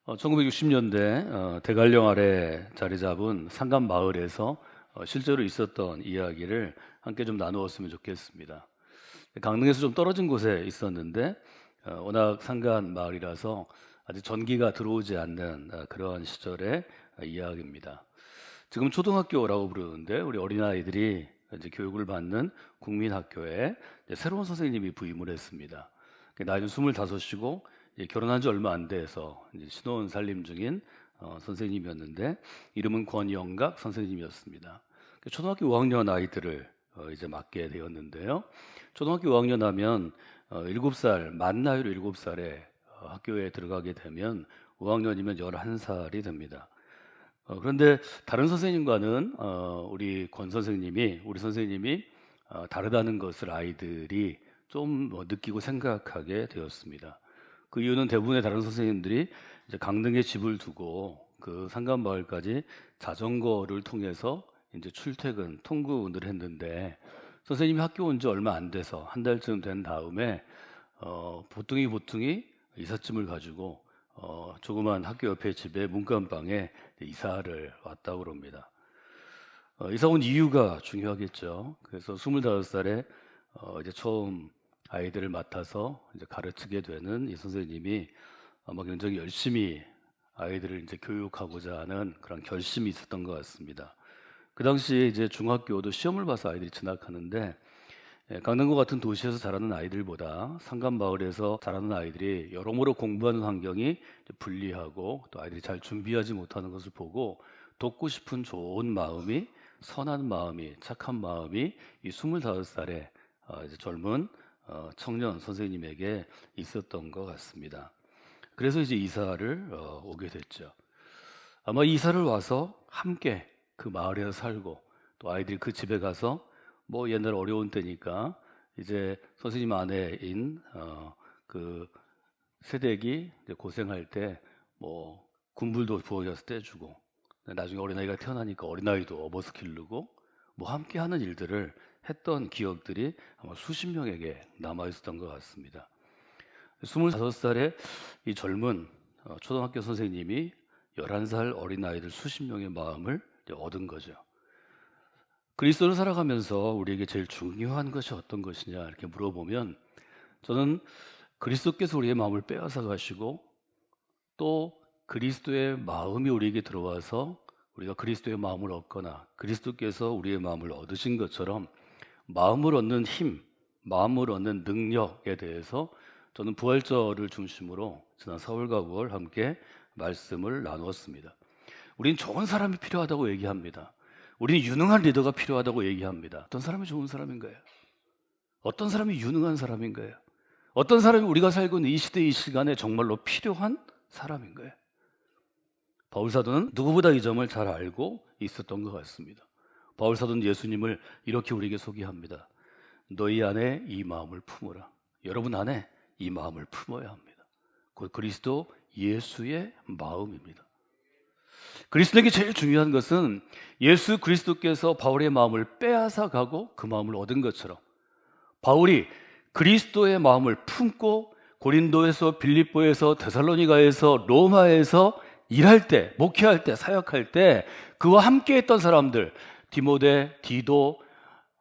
1960년대 대관령 아래 자리 잡은 산간 마을에서 실제로 있었던 이야기를 함께 좀 나누었으면 좋겠습니다. 강릉에서 좀 떨어진 곳에 있었는데 워낙 산간 마을이라서 아직 전기가 들어오지 않는 그러한 시절의 이야기입니다. 지금 초등학교라고 부르는데 우리 어린아이들이 이제 교육을 받는 국민학교에 이제 새로운 선생님이 부임을 했습니다. 나이는 25이고 결혼한 지 얼마 안 돼서 이제 신혼 살림 중인 선생님이었는데 이름은 권영각 선생님이었습니다. 초등학교 5학년 아이들을 이제 맡게 되었는데요. 초등학교 5학년 하면 7살, 만 나이로 7살에 학교에 들어가게 되면 5학년이면 11살이 됩니다. 그런데 다른 선생님과는 우리 선생님이 다르다는 것을 아이들이 좀 느끼고 생각하게 되었습니다. 그 이유는 대부분의 다른 선생님들이 이제 강릉에 집을 두고 그 산간마을까지 자전거를 통해서 이제 출퇴근, 통근을 했는데 선생님이 학교 온 지 얼마 안 돼서 한 달쯤 된 다음에 보통이 이삿짐을 가지고 조그만 학교 옆에 집에 문간방에 이사를 왔다고 그럽니다. 이사 온 이유가 중요하겠죠. 그래서 25살에 이제 처음 아이들을 맡아서 이제 가르치게 되는 이 선생님이 아마 굉장히 열심히 아이들을 이제 교육하고자 하는 그런 결심이 있었던 것 같습니다. 그 당시에 이제 중학교도 시험을 봐서 아이들이 진학하는데 강릉과 같은 도시에서 자라는 아이들보다 산간마을에서 자라는 아이들이 여러모로 공부하는 환경이 불리하고 또 아이들이 잘 준비하지 못하는 것을 보고 돕고 싶은 좋은 마음이, 선한 마음이, 착한 마음이 이 25살에 이제 젊은 청년 선생님에게 있었던 것 같습니다. 그래서 이제 이사를 오게 됐죠. 아마 이사를 와서 함께 그 마을에서 살고 또 아이들이 그 집에 가서 뭐 옛날 어려운 때니까 이제 선생님 아내인 그 새댁이 이제 고생할 때 뭐 군불도 부엌에서 떼주고 나중에 어린아이가 태어나니까 어린아이도 업어서 기르고 뭐 함께 하는 일들을 했던 기억들이 아마 수십 명에게 남아 있었던 것 같습니다. 25살의 이 젊은 초등학교 선생님이 11살 어린아이들 수십 명의 마음을 얻은 거죠. 그리스도를 살아가면서 우리에게 제일 중요한 것이 어떤 것이냐 이렇게 물어보면 저는 그리스도께서 우리의 마음을 빼앗아 가시고 또 그리스도의 마음이 우리에게 들어와서 우리가 그리스도의 마음을 얻거나 그리스도께서 우리의 마음을 얻으신 것처럼 마음을 얻는 힘, 마음을 얻는 능력에 대해서 저는 부활절을 중심으로 지난 4월과 5월 함께 말씀을 나누었습니다. 우린 좋은 사람이 필요하다고 얘기합니다. 우리는 유능한 리더가 필요하다고 얘기합니다. 어떤 사람이 좋은 사람인가요? 어떤 사람이 유능한 사람인가요? 어떤 사람이 우리가 살고 있는 이 시대 이 시간에 정말로 필요한 사람인가요? 바울사도는 누구보다 이 점을 잘 알고 있었던 것 같습니다. 바울사도는 예수님을 이렇게 우리에게 소개합니다. 너희 안에 이 마음을 품어라. 여러분 안에 이 마음을 품어야 합니다. 곧 그리스도 예수의 마음입니다. 그리스도에게 제일 중요한 것은 예수 그리스도께서 바울의 마음을 빼앗아 가고 그 마음을 얻은 것처럼 바울이 그리스도의 마음을 품고 고린도에서 빌립보에서 데살로니가에서 로마에서 일할 때, 목회할 때, 사역할 때 그와 함께 했던 사람들 디모데, 디도,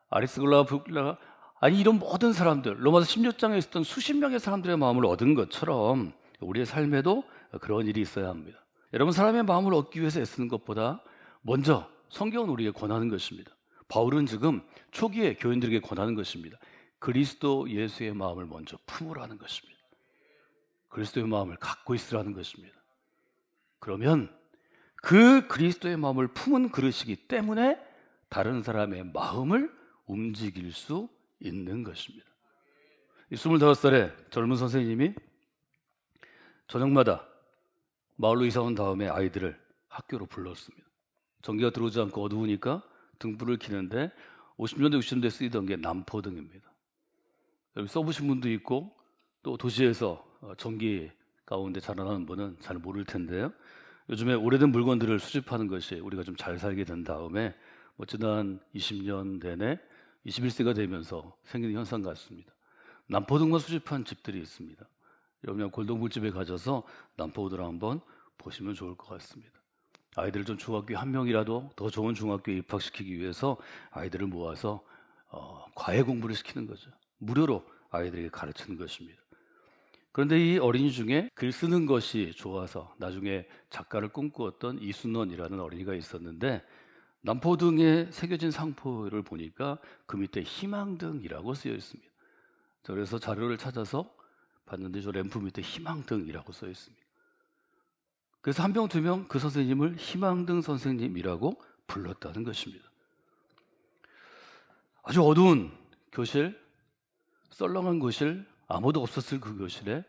아리스글라, 북라 아니 이런 모든 사람들 로마서 16장에 있었던 수십 명의 사람들의 마음을 얻은 것처럼 우리의 삶에도 그런 일이 있어야 합니다. 여러분 사람의 마음을 얻기 위해서 애쓰는 것보다 먼저 성경은 우리에게 권하는 것입니다. 바울은 지금 초기에 교인들에게 권하는 것입니다. 그리스도 예수의 마음을 먼저 품으라는 것입니다. 그리스도의 마음을 갖고 있으라는 것입니다. 그러면 그 그리스도의 마음을 품은 그릇이기 때문에 다른 사람의 마음을 움직일 수 있는 것입니다. 25살의 젊은 선생님이 저녁마다 마을로 이사 온 다음에 아이들을 학교로 불렀습니다. 전기가 들어오지 않고 어두우니까 등불을 켜는데 50년대 60년대 쓰이던 게 남포등입니다. 여기 써보신 분도 있고 또 도시에서 전기 가운데 자라나는 분은 잘 모를 텐데요. 요즘에 오래된 물건들을 수집하는 것이 우리가 좀 잘 살게 된 다음에 지난 20년 내내 21세가 되면서 생기는 현상 같습니다. 남포등만 수집한 집들이 있습니다. 여러분 골동품집에 가셔서 남포등을 한번 보시면 좋을 것 같습니다. 아이들을 좀 중학교에 한 명이라도 더 좋은 중학교에 입학시키기 위해서 아이들을 모아서 과외 공부를 시키는 거죠. 무료로 아이들에게 가르치는 것입니다. 그런데 이 어린이 중에 글 쓰는 것이 좋아서 나중에 작가를 꿈꾸었던 이순원이라는 어린이가 있었는데, 남포등에 새겨진 상포를 보니까 그 밑에 희망등이라고 쓰여 있습니다. 그래서 자료를 찾아서 봤는데 저 램프 밑에 희망등이라고 써 있습니다. 그래서 한 명, 두 명 그 선생님을 희망등 선생님이라고 불렀다는 것입니다. 아주 어두운 교실, 썰렁한 교실, 아무도 없었을 그 교실에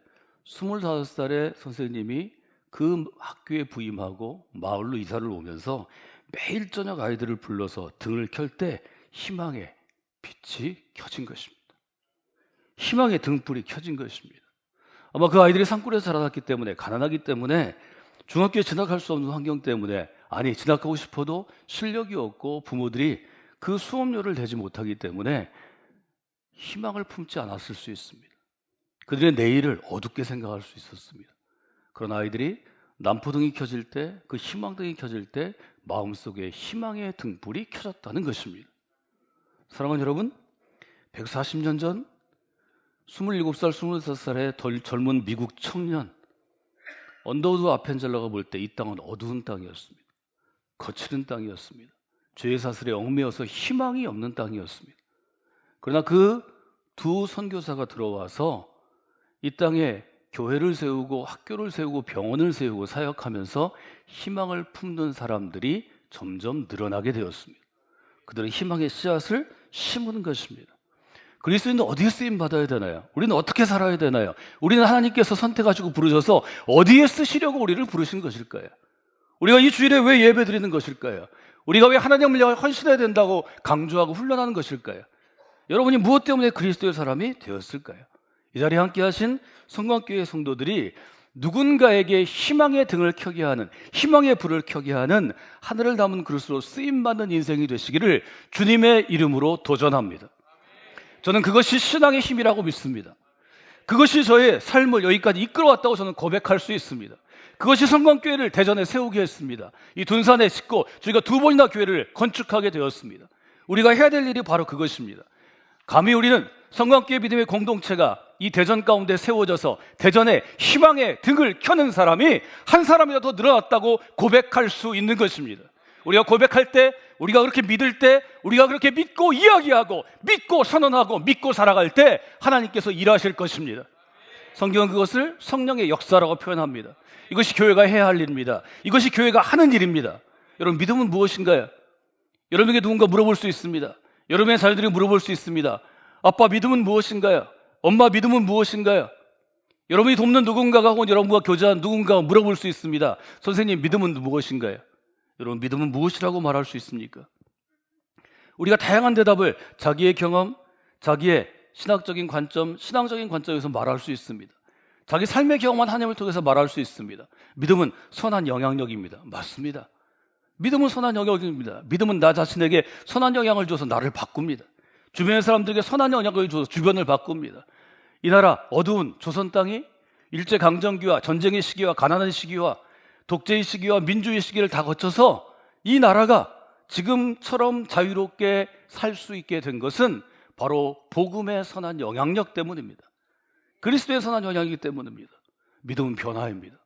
25살의 선생님이 그 학교에 부임하고 마을로 이사를 오면서 매일 저녁 아이들을 불러서 등을 켤 때 희망의 빛이 켜진 것입니다. 희망의 등불이 켜진 것입니다. 아마 그 아이들이 산골에서 자라났기 때문에, 가난하기 때문에, 중학교에 진학할 수 없는 환경 때문에, 아니 진학하고 싶어도 실력이 없고 부모들이 그 수업료를 내지 못하기 때문에 희망을 품지 않았을 수 있습니다. 그들의 내일을 어둡게 생각할 수 있었습니다. 그런 아이들이 남포등이 켜질 때, 그 희망등이 켜질 때 마음속에 희망의 등불이 켜졌다는 것입니다. 사랑하는 여러분, 140년 전 27살, 26살의 덜 젊은 미국 청년 언더우드 아펜젤러가 볼 때 이 땅은 어두운 땅이었습니다. 거칠은 땅이었습니다. 죄의 사슬에 얽매여서 희망이 없는 땅이었습니다. 그러나 그 두 선교사가 들어와서 이 땅에 교회를 세우고 학교를 세우고 병원을 세우고 사역하면서 희망을 품는 사람들이 점점 늘어나게 되었습니다. 그들은 희망의 씨앗을 심은 것입니다. 그리스도인은 어디에 쓰임 받아야 되나요? 우리는 어떻게 살아야 되나요? 우리는 하나님께서 선택하시고 부르셔서 어디에 쓰시려고 우리를 부르신 것일까요? 우리가 이 주일에 왜 예배 드리는 것일까요? 우리가 왜 하나님을 향해 헌신해야 된다고 강조하고 훈련하는 것일까요? 여러분이 무엇 때문에 그리스도의 사람이 되었을까요? 이 자리에 함께 하신 성광교회 성도들이 누군가에게 희망의 등을 켜게 하는, 희망의 불을 켜게 하는 하늘을 담은 그릇으로 쓰임받는 인생이 되시기를 주님의 이름으로 도전합니다. 저는 그것이 신앙의 힘이라고 믿습니다. 그것이 저의 삶을 여기까지 이끌어왔다고 저는 고백할 수 있습니다. 그것이 성광교회를 대전에 세우게 했습니다. 이 둔산에 짓고 저희가 2번이나 교회를 건축하게 되었습니다. 우리가 해야 될 일이 바로 그것입니다. 감히 우리는 성광교회 믿음의 공동체가 이 대전 가운데 세워져서 대전에 희망의 등을 켜는 사람이 한 사람이라도 늘어났다고 고백할 수 있는 것입니다. 우리가 고백할 때, 우리가 그렇게 믿을 때, 우리가 그렇게 믿고 이야기하고 믿고 선언하고 믿고 살아갈 때 하나님께서 일하실 것입니다. 성경은 그것을 성령의 역사라고 표현합니다. 이것이 교회가 해야 할 일입니다. 이것이 교회가 하는 일입니다. 여러분, 믿음은 무엇인가요? 여러분에게 누군가 물어볼 수 있습니다. 여러분의 자녀들이 물어볼 수 있습니다. 아빠, 믿음은 무엇인가요? 엄마, 믿음은 무엇인가요? 여러분이 돕는 누군가가 혹은 여러분과 교제한 누군가가 물어볼 수 있습니다. 선생님, 믿음은 무엇인가요? 여러분, 믿음은 무엇이라고 말할 수 있습니까? 우리가 다양한 대답을 자기의 경험, 자기의 신학적인 관점, 신앙적인 관점에서 말할 수 있습니다. 자기 삶의 경험한 하나님을 통해서 말할 수 있습니다. 믿음은 선한 영향력입니다. 맞습니다. 믿음은 선한 영향력입니다. 믿음은 나 자신에게 선한 영향을 줘서 나를 바꿉니다. 주변의 사람들에게 선한 영향을 줘서 주변을 바꿉니다. 이 나라 어두운 조선 땅이 일제강점기와 전쟁의 시기와 가난한 시기와 독재의 시기와 민주의 시기를 다 거쳐서 이 나라가 지금처럼 자유롭게 살 수 있게 된 것은 바로 복음의 선한 영향력 때문입니다. 그리스도의 선한 영향이기 때문입니다. 믿음은 변화입니다.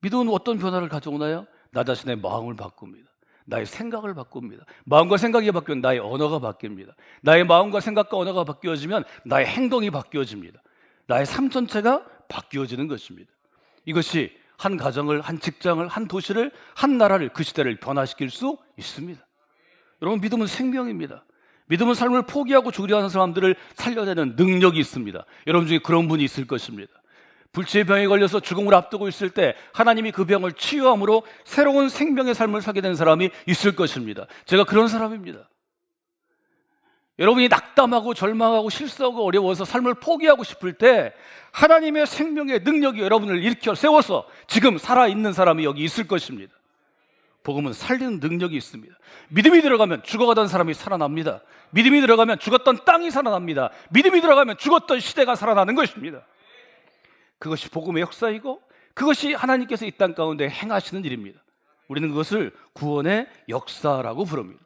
믿음은 어떤 변화를 가져오나요? 나 자신의 마음을 바꿉니다. 나의 생각을 바꿉니다. 마음과 생각이 바뀌면 나의 언어가 바뀝니다. 나의 마음과 생각과 언어가 바뀌어지면 나의 행동이 바뀌어집니다. 나의 삶 전체가 바뀌어지는 것입니다. 이것이 한 가정을, 한 직장을, 한 도시를, 한 나라를, 그 시대를 변화시킬 수 있습니다. 여러분, 믿음은 생명입니다. 믿음은 삶을 포기하고 죽으려 하는 사람들을 살려내는 능력이 있습니다. 여러분 중에 그런 분이 있을 것입니다. 불치의 병에 걸려서 죽음을 앞두고 있을 때 하나님이 그 병을 치유함으로 새로운 생명의 삶을 살게 된 사람이 있을 것입니다. 제가 그런 사람입니다. 여러분이 낙담하고 절망하고 실수하고 어려워서 삶을 포기하고 싶을 때 하나님의 생명의 능력이 여러분을 일으켜 세워서 지금 살아있는 사람이 여기 있을 것입니다. 복음은 살리는 능력이 있습니다. 믿음이 들어가면 죽어가던 사람이 살아납니다. 믿음이 들어가면 죽었던 땅이 살아납니다. 믿음이 들어가면 죽었던 시대가 살아나는 것입니다. 그것이 복음의 역사이고 그것이 하나님께서 이 땅 가운데 행하시는 일입니다. 우리는 그것을 구원의 역사라고 부릅니다.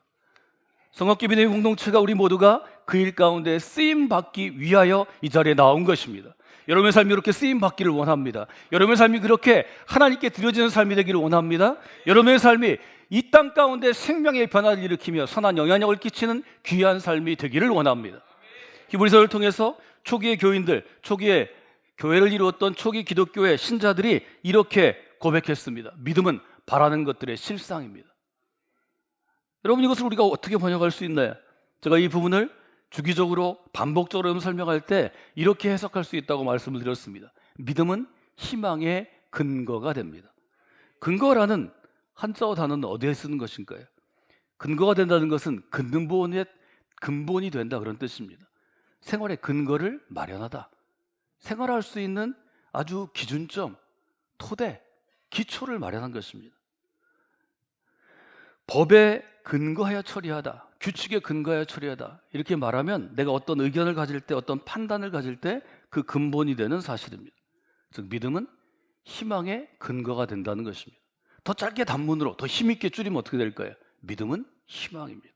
성악교 믿음의 공동체가 우리 모두가 그 일 가운데 쓰임받기 위하여 이 자리에 나온 것입니다. 여러분의 삶이 이렇게 쓰임받기를 원합니다. 여러분의 삶이 그렇게 하나님께 드려지는 삶이 되기를 원합니다. 여러분의 삶이 이 땅 가운데 생명의 변화를 일으키며 선한 영향력을 끼치는 귀한 삶이 되기를 원합니다. 히브리서를 통해서 초기의 교인들, 초기에 교회를 이루었던 초기 기독교의 신자들이 이렇게 고백했습니다. 믿음은 바라는 것들의 실상입니다. 여러분, 이것을 우리가 어떻게 번역할 수 있나요? 제가 이 부분을 주기적으로 반복적으로 설명할 때 이렇게 해석할 수 있다고 말씀을 드렸습니다. 믿음은 희망의 근거가 됩니다. 근거라는 한자어 단어는 어디에 쓰는 것인가요? 근거가 된다는 것은 근본이 된다, 그런 뜻입니다. 생활의 근거를 마련하다. 생활할 수 있는 아주 기준점, 토대, 기초를 마련한 것입니다. 법에 근거하여 처리하다, 규칙에 근거하여 처리하다, 이렇게 말하면 내가 어떤 의견을 가질 때, 어떤 판단을 가질 때 그 근본이 되는 사실입니다. 즉 믿음은 희망의 근거가 된다는 것입니다. 더 짧게 단문으로 더 힘있게 줄이면 어떻게 될까요? 믿음은 희망입니다.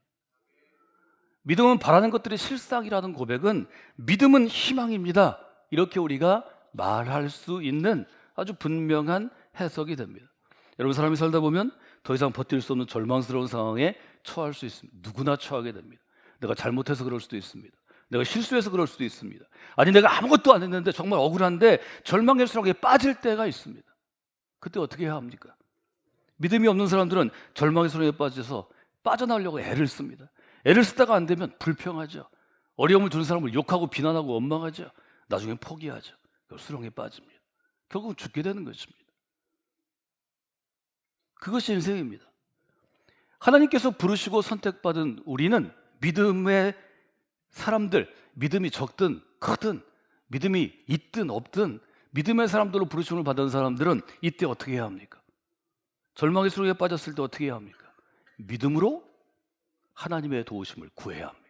믿음은 바라는 것들의 실상이라는 고백은 믿음은 희망입니다, 이렇게 우리가 말할 수 있는 아주 분명한 해석이 됩니다. 여러분, 사람이 살다 보면 더 이상 버틸 수 없는 절망스러운 상황에 처할 수 있습니다. 누구나 처하게 됩니다. 내가 잘못해서 그럴 수도 있습니다. 내가 실수해서 그럴 수도 있습니다. 아니, 내가 아무것도 안 했는데 정말 억울한데 절망의 수렁에 빠질 때가 있습니다. 그때 어떻게 해야 합니까? 믿음이 없는 사람들은 절망의 수렁에 빠져서 빠져나오려고 애를 씁니다. 애를 쓰다가 안 되면 불평하죠. 어려움을 두는 사람을 욕하고 비난하고 원망하죠. 나중엔 포기하죠. 수렁에 빠집니다. 결국은 죽게 되는 것입니다. 그것이 인생입니다. 하나님께서 부르시고 선택받은 우리는 믿음의 사람들, 믿음이 적든 크든, 믿음이 있든 없든 믿음의 사람들로 부르심을 받은 사람들은 이때 어떻게 해야 합니까? 절망의 수렁에 빠졌을 때 어떻게 해야 합니까? 믿음으로 하나님의 도우심을 구해야 합니다.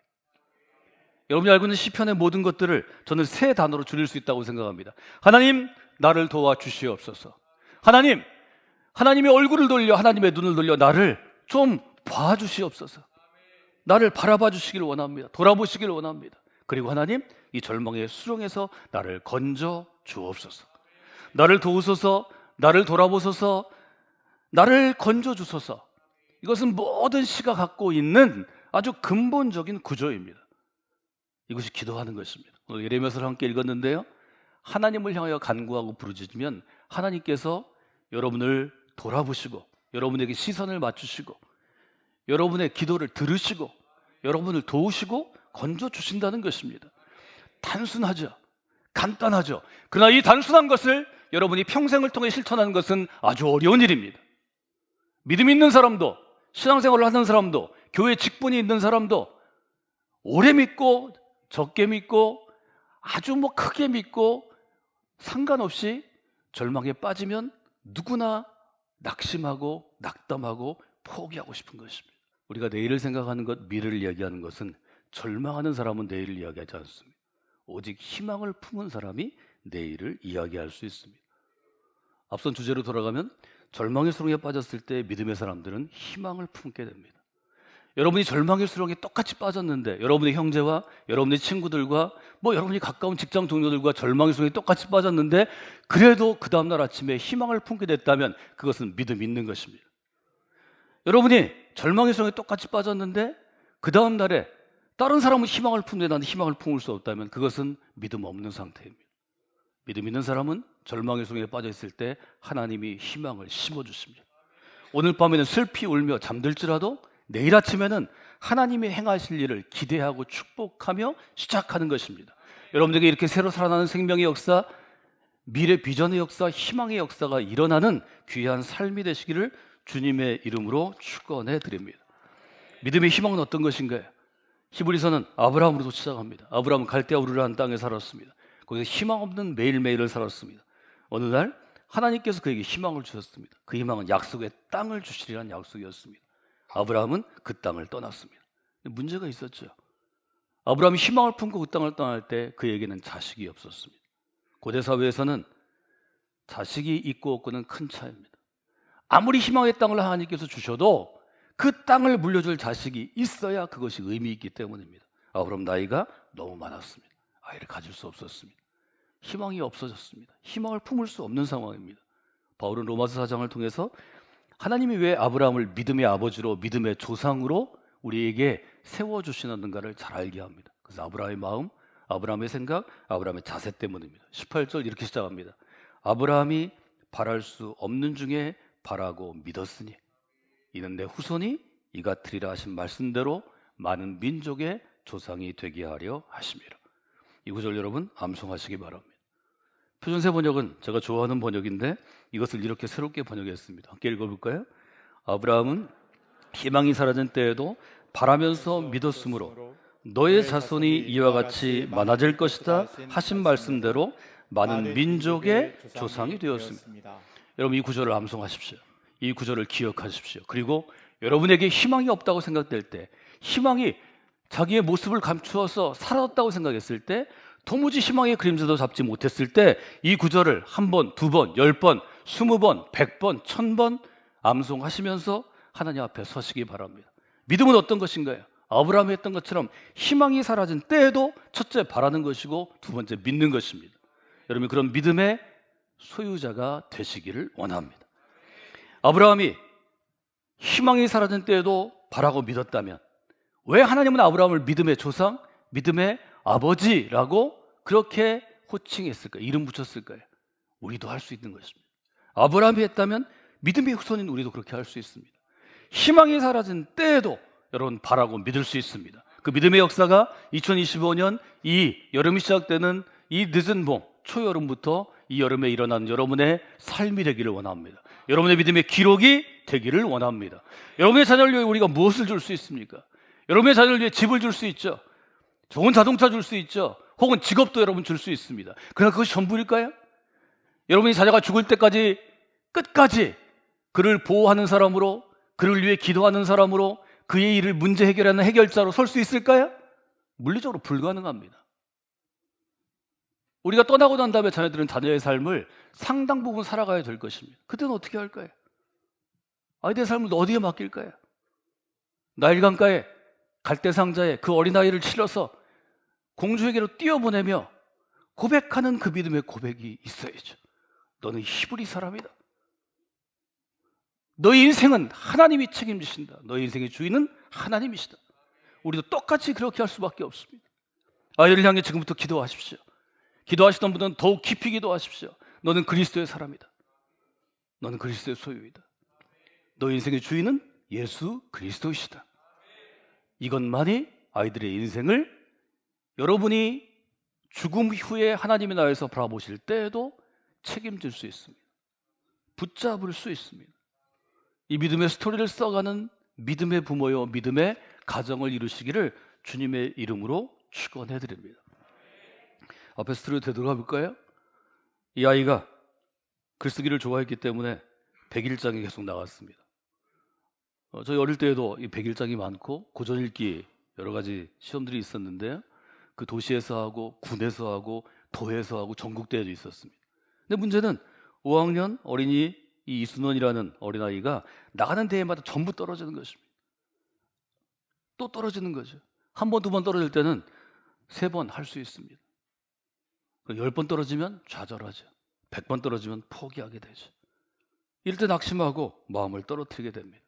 여러분이 알고 있는 시편의 모든 것들을 저는 세 단어로 줄일 수 있다고 생각합니다. 하나님, 나를 도와주시옵소서. 하나님의 얼굴을 돌려, 하나님의 눈을 돌려 나를 좀 봐주시옵소서. 나를 바라봐 주시기를 원합니다. 돌아보시기를 원합니다. 그리고 하나님, 이 절망의 수렁에서 나를 건져 주옵소서. 나를 도우소서, 나를 돌아보소서, 나를 건져 주소서. 이것은 모든 시가 갖고 있는 아주 근본적인 구조입니다. 이것이 기도하는 것입니다. 오늘 예레미야서를 함께 읽었는데요, 하나님을 향하여 간구하고 부르짖으면 하나님께서 여러분을 돌아보시고 여러분에게 시선을 맞추시고 여러분의 기도를 들으시고 여러분을 도우시고 건져주신다는 것입니다. 단순하죠. 간단하죠. 그러나 이 단순한 것을 여러분이 평생을 통해 실천하는 것은 아주 어려운 일입니다. 믿음 있는 사람도, 신앙생활을 하는 사람도, 교회 직분이 있는 사람도 오래 믿고 적게 믿고 아주 크게 믿고 상관없이 절망에 빠지면 누구나 낙심하고 낙담하고 포기하고 싶은 것입니다. 우리가 내일을 생각하는 것, 미래를 이야기하는 것은 절망하는 사람은 내일을 이야기하지 않습니다. 오직 희망을 품은 사람이 내일을 이야기할 수 있습니다. 앞선 주제로 돌아가면 절망의 수렁에 빠졌을 때 믿음의 사람들은 희망을 품게 됩니다. 여러분이 절망의 수렁에 똑같이 빠졌는데 여러분의 형제와 여러분의 친구들과 여러분이 가까운 직장 동료들과 절망의 수렁에 똑같이 빠졌는데 그래도 그 다음날 아침에 희망을 품게 됐다면 그것은 믿음 있는 것입니다. 여러분이 절망의 수렁에 똑같이 빠졌는데 그 다음날에 다른 사람은 희망을 품는데 나는 희망을 품을 수 없다면 그것은 믿음 없는 상태입니다. 믿음 있는 사람은 절망의 수렁에 빠져있을 때 하나님이 희망을 심어주십니다. 오늘 밤에는 슬피 울며 잠들지라도 내일 아침에는 하나님이 행하실 일을 기대하고 축복하며 시작하는 것입니다. 여러분들에게 이렇게 새로 살아나는 생명의 역사, 미래 비전의 역사, 희망의 역사가 일어나는 귀한 삶이 되시기를 주님의 이름으로 축원해 드립니다. 믿음의 희망은 어떤 것인가요? 히브리서는 아브라함으로부터 시작합니다. 아브라함은 갈대아 우르라는 땅에 살았습니다. 거기서 희망 없는 매일매일을 살았습니다. 어느 날 하나님께서 그에게 희망을 주셨습니다. 그 희망은 약속의 땅을 주시리라는 약속이었습니다. 아브라함은 그 땅을 떠났습니다. 문제가 있었죠. 아브라함이 희망을 품고 그 땅을 떠날 때 그에게는 자식이 없었습니다. 고대 사회에서는 자식이 있고 없고는 큰 차이입니다. 아무리 희망의 땅을 하나님께서 주셔도 그 땅을 물려줄 자식이 있어야 그것이 의미 있기 때문입니다. 아브라함 나이가 너무 많았습니다. 아이를 가질 수 없었습니다. 희망이 없어졌습니다. 희망을 품을 수 없는 상황입니다. 바울은 로마서 4장을 통해서 하나님이 왜 아브라함을 믿음의 아버지로 믿음의 조상으로 우리에게 세워주시는가를 잘 알게 합니다. 그래서 아브라함의 마음, 아브라함의 생각, 아브라함의 자세 때문입니다. 18절 이렇게 시작합니다. 아브라함이 바랄 수 없는 중에 바라고 믿었으니 이는 내 후손이 이같으리라 하신 말씀대로 많은 민족의 조상이 되게 하려 하심이라. 이 구절 여러분 암송하시기 바랍니다. 표준세 번역은 제가 좋아하는 번역인데 이것을 이렇게 새롭게 번역했습니다. 함께 읽어볼까요? 아브라함은 희망이 사라진 때에도 바라면서 믿었으므로 너의 자손이 이와 같이 많아질 것이다 하신 말씀대로 많은 민족의 조상이 되었습니다. 여러분 이 구절을 암송하십시오. 이 구절을 기억하십시오. 그리고 여러분에게 희망이 없다고 생각될 때, 희망이 자기의 모습을 감추어서 사라졌다고 생각했을 때, 도무지 희망의 그림자도 잡지 못했을 때 이 구절을 한 번, 두 번, 10번, 20번, 100번, 1000번 암송하시면서 하나님 앞에 서시기 바랍니다. 믿음은 어떤 것인가요? 아브라함이 했던 것처럼 희망이 사라진 때에도 첫째 바라는 것이고 두 번째 믿는 것입니다. 여러분 그런 믿음의 소유자가 되시기를 원합니다. 아브라함이 희망이 사라진 때에도 바라고 믿었다면 왜 하나님은 아브라함을 믿음의 조상, 믿음의 아버지라고 그렇게 호칭했을까요? 이름 붙였을까요? 우리도 할 수 있는 것입니다. 아브라함이 했다면 믿음의 후손인 우리도 그렇게 할 수 있습니다. 희망이 사라진 때에도 여러분 바라고 믿을 수 있습니다. 그 믿음의 역사가 2025년 이 여름이 시작되는 이 늦은 봄, 초여름부터 이 여름에 일어난 여러분의 삶이 되기를 원합니다. 여러분의 믿음의 기록이 되기를 원합니다. 여러분의 자녀를 위해 우리가 무엇을 줄 수 있습니까? 여러분의 자녀를 위해 집을 줄 수 있죠. 좋은 자동차 줄 수 있죠. 혹은 직업도 여러분 줄 수 있습니다. 그러나 그것이 전부일까요? 여러분이 자녀가 죽을 때까지 끝까지 그를 보호하는 사람으로, 그를 위해 기도하는 사람으로, 그의 일을 문제 해결하는 해결자로 설 수 있을까요? 물리적으로 불가능합니다. 우리가 떠나고 난 다음에 자녀들은 자녀의 삶을 상당 부분 살아가야 될 것입니다. 그때는 어떻게 할까요? 아이들의 삶을 어디에 맡길까요? 나일강가에 갈대상자에 그 어린아이를 실어서 공주에게로 뛰어보내며 고백하는 그 믿음의 고백이 있어야죠. 너는 히브리 사람이다. 너의 인생은 하나님이 책임지신다. 너의 인생의 주인은 하나님이시다. 우리도 똑같이 그렇게 할 수밖에 없습니다. 아이를 향해 지금부터 기도하십시오. 기도하시던 분은 더욱 깊이 기도하십시오. 너는 그리스도의 사람이다. 너는 그리스도의 소유이다. 너의 인생의 주인은 예수 그리스도이시다. 이것만이 아이들의 인생을 여러분이 죽음 후에 하나님의 나라에서 바라보실 때에도 책임질 수 있습니다. 붙잡을 수 있습니다. 이 믿음의 스토리를 써가는 믿음의 부모요, 믿음의 가정을 이루시기를 주님의 이름으로 축원해드립니다. 앞에 스토리로 되돌아 볼까요? 이 아이가 글쓰기를 좋아했기 때문에 백일장에 계속 나갔습니다. 저희 어릴 때에도 이 백일장이 많고 고전 읽기 여러 가지 시험들이 있었는데 그 도시에서 하고 군에서 하고 도에서 하고 전국대회도 있었습니다. 근데 문제는 5학년 어린이 이 이순원이라는 어린아이가 나가는 대회마다 전부 떨어지는 것입니다. 또 떨어지는 거죠. 한 번, 두 번 떨어질 때는 3번 할 수 있습니다. 10번 떨어지면 좌절하죠. 100번 떨어지면 포기하게 되죠. 이럴 때 낙심하고 마음을 떨어뜨리게 됩니다.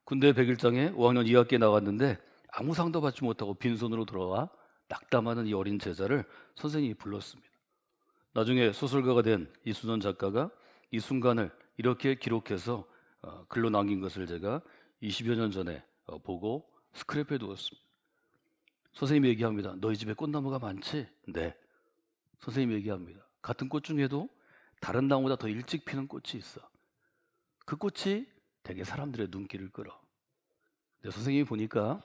군대 백일장에 5학년 2학기에 나갔는데 아무 상도 받지 못하고 빈손으로 돌아와 낙담하는 이 어린 제자를 선생님이 불렀습니다. 나중에 소설가가 된 이순원 작가가 이 순간을 이렇게 기록해서 글로 남긴 것을 제가 20여 년 전에 보고 스크랩에 두었습니다. 선생님이 얘기합니다. 너희 집에 꽃나무가 많지? 네. 선생님이 얘기합니다. 같은 꽃 중에도 다른 나무보다 더 일찍 피는 꽃이 있어. 그 꽃이 되게 사람들의 눈길을 끌어. 근데 선생님이 보니까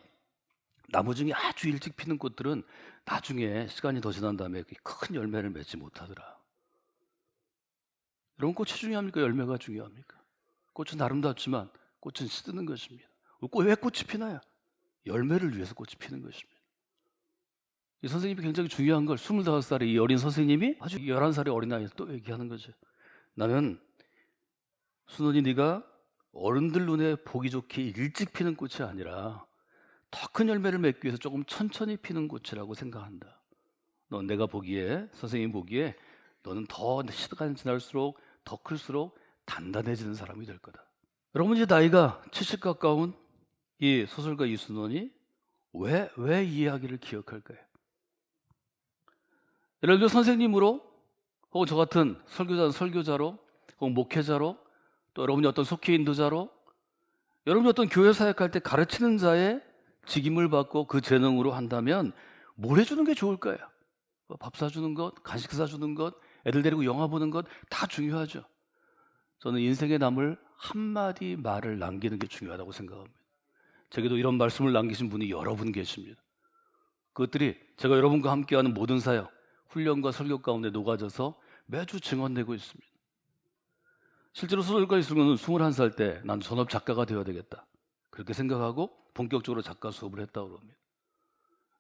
나무 중에 아주 일찍 피는 꽃들은 나중에 시간이 더 지난 다음에 큰 열매를 맺지 못하더라. 여러분 꽃이 중요합니까? 열매가 중요합니까? 꽃은 아름답지만 꽃은 시드는 것입니다. 왜 꽃이 피나요? 열매를 위해서 꽃이 피는 것입니다. 이 선생님이 굉장히 중요한 걸 25살의 이 어린 선생님이 아주 11살의 어린아이한테 또 얘기하는 거죠. 나는 순원이 네가 어른들 눈에 보기 좋게 일찍 피는 꽃이 아니라 더 큰 열매를 맺기 위해서 조금 천천히 피는 꽃이라고 생각한다. 넌 내가 보기에, 선생님이 보기에 너는 더 시간이 지날수록 더 클수록 단단해지는 사람이 될 거다. 여러분, 이제 나이가 70 가까운 이 소설가 이순원이 왜 이 이야기를 기억할까요? 예를 들어 선생님으로, 혹은 저 같은 설교자로, 혹은 목회자로, 또 여러분이 어떤 속회 인도자로, 여러분이 어떤 교회 사역할 때 가르치는 자의 직임을 받고 그 재능으로 한다면 뭘 해주는 게 좋을까요? 밥 사주는 것, 간식 사주는 것, 애들 데리고 영화 보는 것 다 중요하죠. 저는 인생에 남을 한마디 말을 남기는 게 중요하다고 생각합니다. 제게도 이런 말씀을 남기신 분이 여러 분 계십니다. 그것들이 제가 여러분과 함께하는 모든 사역, 훈련과 설교 가운데 녹아져서 매주 증언되고 있습니다. 실제로 소설가 이순원은 21살 때 난 전업 작가가 되어야 되겠다, 그렇게 생각하고 본격적으로 작가 수업을 했다고 합니다.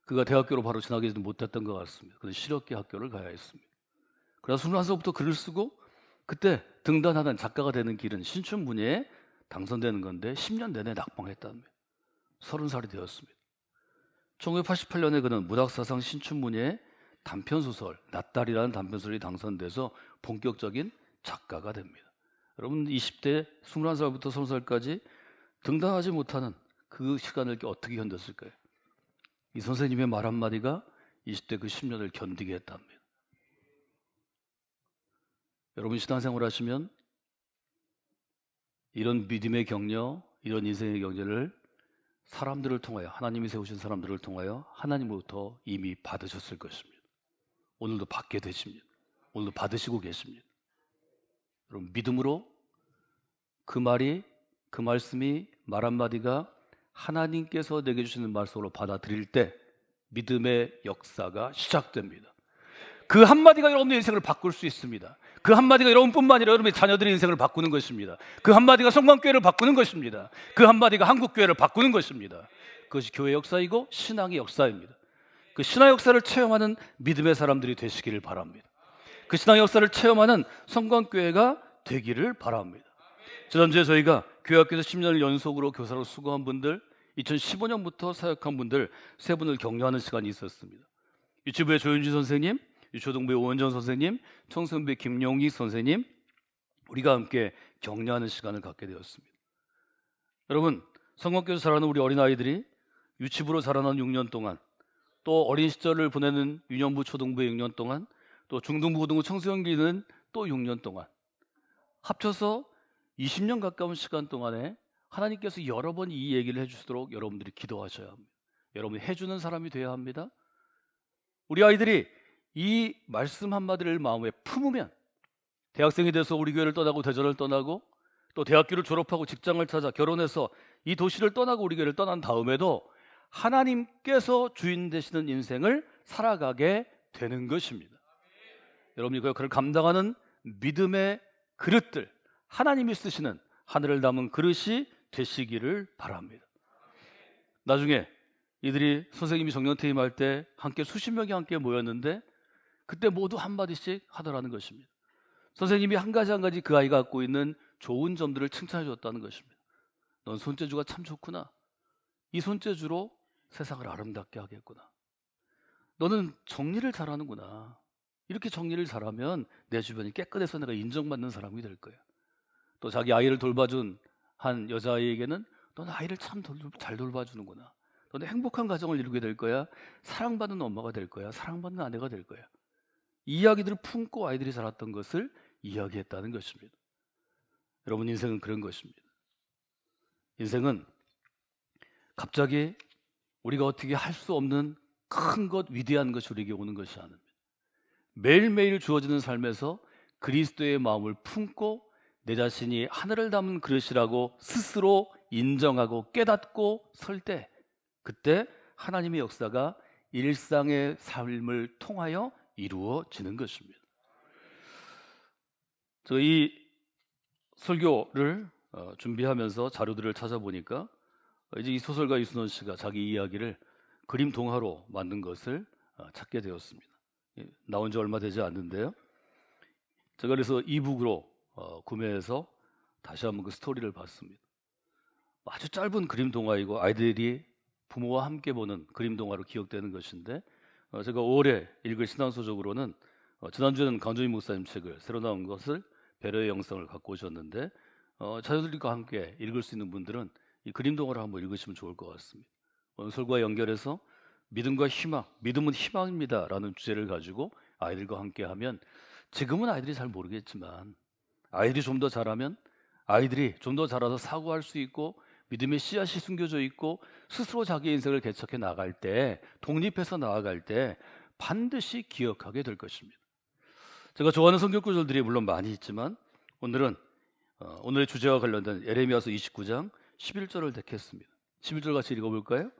그가 대학교로 바로 지나가지도 못했던 것 같습니다. 그는 실업계 학교를 가야 했습니다. 그래서 21살부터 글을 쓰고, 그때 등단하는 작가가 되는 길은 신춘문예에 당선되는 건데 10년 내내 낙방했답니다. 30살이 되었습니다. 1988년에 그는 문학사상 신춘문예에 단편소설 낫달이라는 단편소설이 당선돼서 본격적인 작가가 됩니다. 여러분, 20대 21살부터 30살까지 등단하지 못하는 그 시간을 어떻게 견뎠을까요? 이 선생님의 말 한마디가 20대 그 10년을 견디게 했답니다. 여러분, 신앙생활 하시면 이런 믿음의 격려, 이런 인생의 격려를 사람들을 통하여, 하나님이 세우신 사람들을 통하여 하나님으로부터 이미 받으셨을 것입니다. 오늘도 받게 되십니다. 오늘도 받으시고 계십니다. 여러분, 믿음으로 그 말이, 그 말씀이, 말 한마디가 하나님께서 내게 주시는 말씀으로 받아들일 때 믿음의 역사가 시작됩니다. 그 한마디가 여러분의 인생을 바꿀 수 있습니다. 그 한마디가 여러분뿐만 아니라 여러분의 자녀들의 인생을 바꾸는 것입니다. 그 한마디가 성광교회를 바꾸는 것입니다. 그 한마디가 한국교회를 바꾸는 것입니다. 그것이 교회 역사이고 신앙의 역사입니다. 그 신앙의 역사를 체험하는 믿음의 사람들이 되시기를 바랍니다. 그 신앙의 역사를 체험하는 성광교회가 되기를 바랍니다. 지난주에 저희가 교회학교에서 10년을 연속으로 교사로 수고한 분들, 2015년부터 사역한 분들 세 분을 격려하는 시간이 있었습니다. 유치부의 조윤진 선생님, 유초등부의 오원정 선생님, 청소년부의 김용익 선생님, 우리가 함께 격려하는 시간을 갖게 되었습니다. 여러분, 성곽교에서 자라는 우리 어린아이들이 유치부로 자라난 6년 동안, 또 어린 시절을 보내는 유년부, 초등부의 6년 동안, 또 중등부, 고등부, 청소년기는 또 6년 동안, 합쳐서 20년 가까운 시간 동안에 하나님께서 여러 번 이 얘기를 해주시도록 여러분들이 기도하셔야 합니다. 여러분이 해주는 사람이 되어야 합니다. 우리 아이들이 이 말씀 한마디를 마음에 품으면 대학생이 돼서 우리 교회를 떠나고 대전을 떠나고, 또 대학교를 졸업하고 직장을 찾아 결혼해서 이 도시를 떠나고 우리 교회를 떠난 다음에도 하나님께서 주인 되시는 인생을 살아가게 되는 것입니다. 여러분이 그 역할을 감당하는 믿음의 그릇들, 하나님이 쓰시는 하늘을 담은 그릇이 되시기를 바랍니다. 나중에 이들이 선생님이 정년퇴임할 때 함께 수십 명이 함께 모였는데 그때 모두 한마디씩 하더라는 것입니다. 선생님이 한 가지 한 가지 그 아이가 갖고 있는 좋은 점들을 칭찬해 줬다는 것입니다. 넌 손재주가 참 좋구나. 이 손재주로 세상을 아름답게 하겠구나. 너는 정리를 잘하는구나. 이렇게 정리를 잘하면 내 주변이 깨끗해서 내가 인정받는 사람이 될 거야. 또 자기 아이를 돌봐준 한 여자아이에게는 너는 아이를 참 잘 돌봐주는구나. 너는 행복한 가정을 이루게 될 거야. 사랑받는 엄마가 될 거야. 사랑받는 아내가 될 거야. 이 이야기들을 품고 아이들이 자랐던 것을 이야기했다는 것입니다. 여러분, 인생은 그런 것입니다. 인생은 갑자기 우리가 어떻게 할 수 없는 큰 것, 위대한 것이 우리에게 오는 것이 아닙니다. 매일매일 주어지는 삶에서 그리스도의 마음을 품고 내 자신이 하늘을 담은 그릇이라고 스스로 인정하고 깨닫고 설 때, 그때 하나님의 역사가 일상의 삶을 통하여 이루어지는 것입니다. 저희 설교를 준비하면서 자료들을 찾아보니까 이제 이 소설가 이순원 씨가 자기 이야기를 그림 동화로 만든 것을 찾게 되었습니다. 나온 지 얼마 되지 않는데요. 제가 그래서 이북으로 구매해서 다시 한번 그 스토리를 봤습니다. 아주 짧은 그림 동화이고 아이들이 부모와 함께 보는 그림 동화로 기억되는 것인데, 제가 5월에 읽을 신앙서적으로는 지난주에는 강조희 목사님 책을 새로 나온 것을 배려의 영성을 갖고 오셨는데, 자녀들과 함께 읽을 수 있는 분들은 이 그림 동화를 한번 읽으시면 좋을 것 같습니다. 오늘설과 연결해서 믿음과 희망, 믿음은 희망입니다 라는 주제를 가지고 아이들과 함께 하면, 지금은 아이들이 잘 모르겠지만 아이들이 좀 더 잘하면, 아이들이 좀 더 잘해서 사고할 수 있고 믿음의 씨앗이 숨겨져 있고 스스로 자기 인생을 개척해 나갈 때, 독립해서 나아갈 때 반드시 기억하게 될 것입니다. 제가 좋아하는 성경 구절들이 물론 많이 있지만 오늘은 오늘의 주제와 관련된 예레미야서 29장 11절을 택했습니다. 11절 같이 읽어볼까요?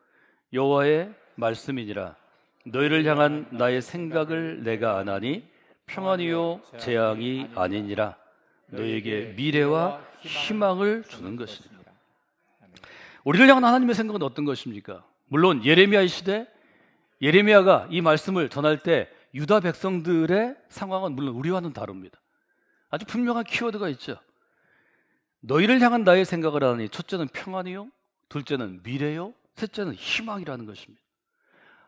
여호와의 말씀이니라. 너희를 향한 나의 생각을 내가 아나니 평안이요 재앙이 아니니라. 너희에게 미래와 희망을 주는 것이니라. 우리를 향한 하나님의 생각은 어떤 것입니까? 물론 예레미야의 시대, 예레미야가 이 말씀을 전할 때 유다 백성들의 상황은 물론 우리와는 다릅니다. 아주 분명한 키워드가 있죠. 너희를 향한 나의 생각을 하니, 첫째는 평안이요, 둘째는 미래요, 셋째는 희망이라는 것입니다.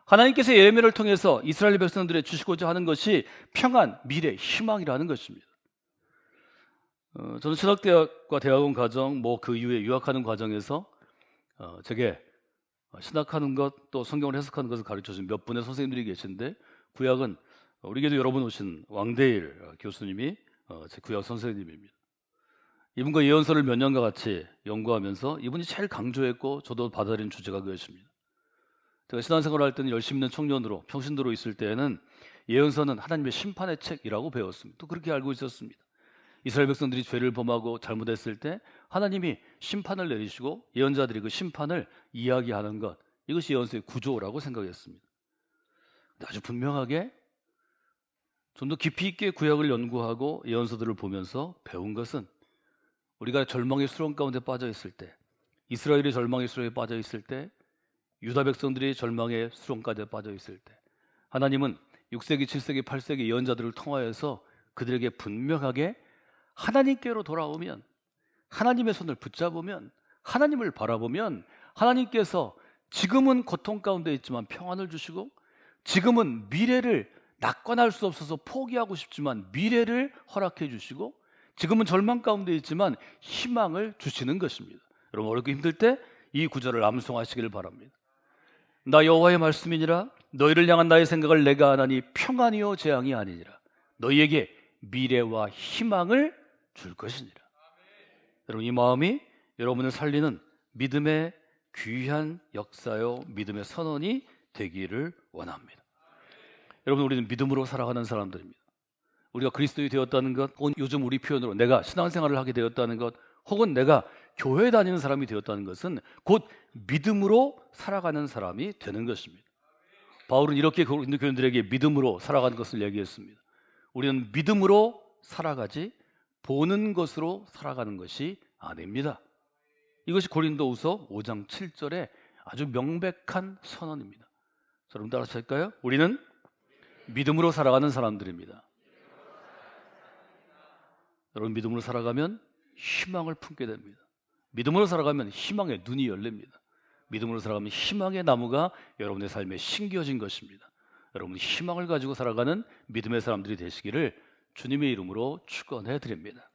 하나님께서 예레미야를 통해서 이스라엘 백성들에 주시고자 하는 것이 평안, 미래, 희망이라는 것입니다. 저는 신학대학과 대학원 과정, 그 이후에 유학하는 과정에서 제게 신학하는 것, 또 성경을 해석하는 것을 가르쳐준 몇 분의 선생님들이 계신데, 구약은 우리에게도 여러 번 오신 왕대일 교수님이 제 구약 선생님입니다. 이분과 예언서를 몇 년과 같이 연구하면서 이분이 제일 강조했고 저도 받아들인 주제가 그것입니다. 제가 신앙생활을 할 때는 열심히 있는 청년으로, 평신도로 있을 때에는 예언서는 하나님의 심판의 책이라고 배웠습니다. 또 그렇게 알고 있었습니다. 이스라엘 백성들이 죄를 범하고 잘못했을 때 하나님이 심판을 내리시고 예언자들이 그 심판을 이야기하는 것, 이것이 예언서의 구조라고 생각했습니다. 아주 분명하게 좀 더 깊이 있게 구약을 연구하고 예언서들을 보면서 배운 것은, 우리가 절망의 수렁 가운데 빠져 있을 때, 이스라엘이 절망의 수렁에 빠져 있을 때, 유다 백성들이 절망의 수렁까지 빠져 있을 때, 하나님은 6세기, 7세기, 8세기 예언자들을 통하여서 그들에게 분명하게 하나님께로 돌아오면, 하나님의 손을 붙잡으면, 하나님을 바라보면 하나님께서 지금은 고통 가운데 있지만 평안을 주시고, 지금은 미래를 낙관할 수 없어서 포기하고 싶지만 미래를 허락해 주시고, 지금은 절망 가운데 있지만 희망을 주시는 것입니다. 여러분, 어렵고 힘들 때 이 구절을 암송하시기를 바랍니다. 나 여호와의 말씀이니라. 너희를 향한 나의 생각을 내가 아나니 평안이요 재앙이 아니니라. 너희에게 미래와 희망을 줄 것이니라. 여러분, 이 마음이 여러분을 살리는 믿음의 귀한 역사요, 믿음의 선언이 되기를 원합니다. 여러분, 우리는 믿음으로 살아가는 사람들입니다. 우리가 그리스도인이 되었다는 것, 혹은 요즘 우리 표현으로 내가 신앙생활을 하게 되었다는 것, 혹은 내가 교회에 다니는 사람이 되었다는 것은 곧 믿음으로 살아가는 사람이 되는 것입니다. 바울은 이렇게 고린도 교인들에게 믿음으로 살아가는 것을 얘기했습니다. 우리는 믿음으로 살아가지 보는 것으로 살아가는 것이 아닙니다. 이것이 고린도후서 5장 7절의 아주 명백한 선언입니다. 여러분 따라서 할까요? 우리는 믿음으로 살아가는 사람들입니다. 여러분, 믿음으로 살아가면 희망을 품게 됩니다. 믿음으로 살아가면 희망의 눈이 열립니다. 믿음으로 살아가면 희망의 나무가 여러분의 삶에 심겨진 것입니다. 여러분, 희망을 가지고 살아가는 믿음의 사람들이 되시기를 주님의 이름으로 축원해 드립니다.